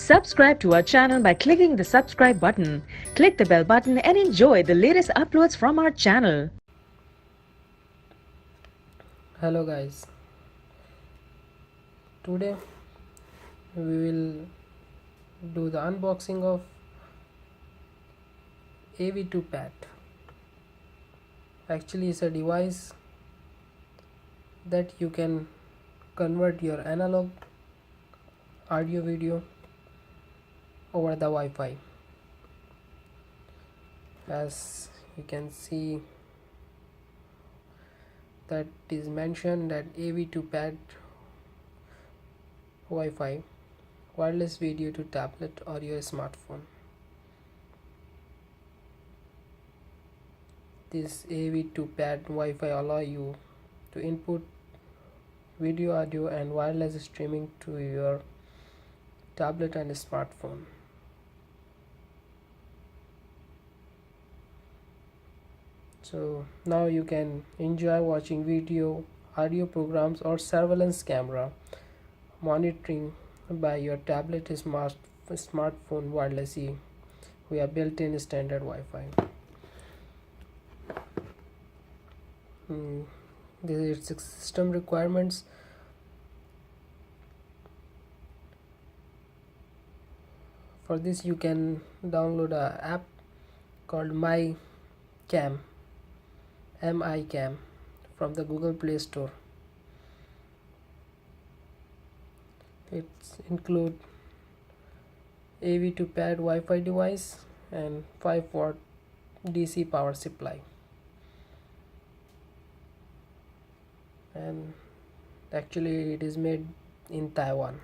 Subscribe to our channel by clicking the subscribe button. Click the bell button and enjoy the latest uploads from our channel. Hello guys, today we will do the unboxing of AV2Pad. Actually, it's a device that you can convert your analog audio video over the Wi-Fi. As you can see, that is mentioned that AV2Pad Wi-Fi, wireless video to tablet or your smartphone. This AV2Pad Wi-Fi allow you to input video, audio and wireless streaming to your tablet and smartphone. So now you can enjoy watching video, audio programs or surveillance camera monitoring by your tablet smartphone wirelessly via built-in standard Wi-Fi. These are its system requirements. For this you can download an app called MyCam from the Google Play Store. It include AV2Pad Wi-Fi device and 5-watt DC power supply, and actually it is made in Taiwan.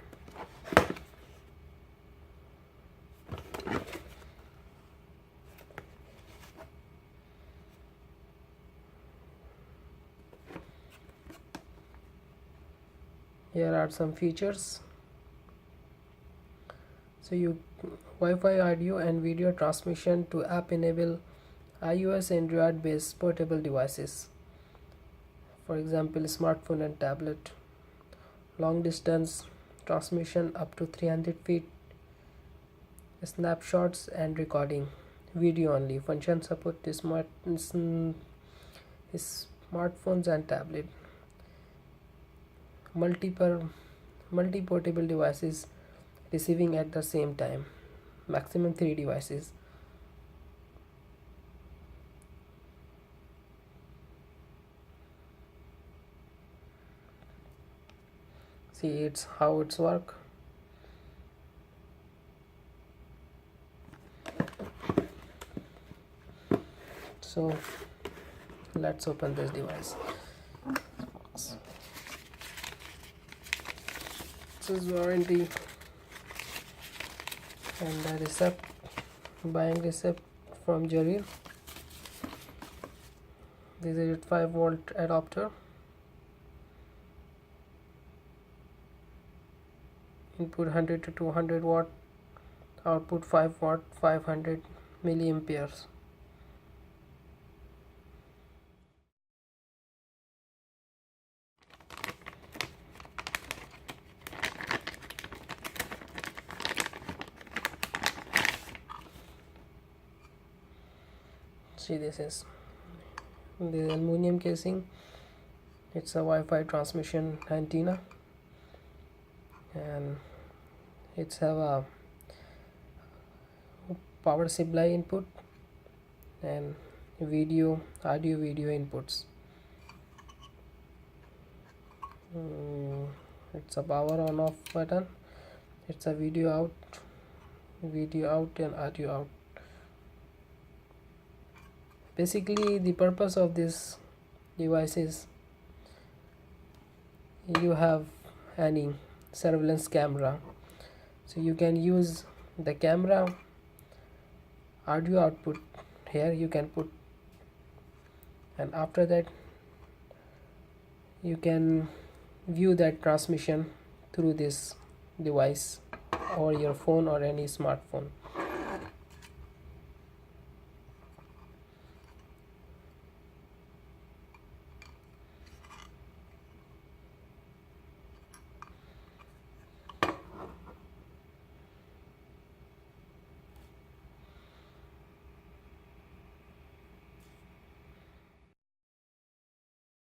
Here are some features. So Wi-Fi audio and video transmission to app enable iOS and Android based portable devices, for example smartphone and tablet. Long distance transmission up to 300 feet, snapshots and recording, video only. Function support to smartphones and tablet. Multi-portable devices receiving at the same time, maximum 3 devices. See, it's how it's work. So let's open this device. This is warranty and the buying receipt from Jarir. This is a 5-volt adapter. Input 100 to 200 watt, output 5 watt, 500 milliamperes. See, this is the aluminum casing. It's a Wi-Fi transmission antenna, and it's have a power supply input and audio video inputs. It's a power on off button. It's a video out and audio out. Basically the purpose of this device is you have any surveillance camera, so you can use the camera audio output here you can put, and after that you can view that transmission through this device or your phone or any smartphone.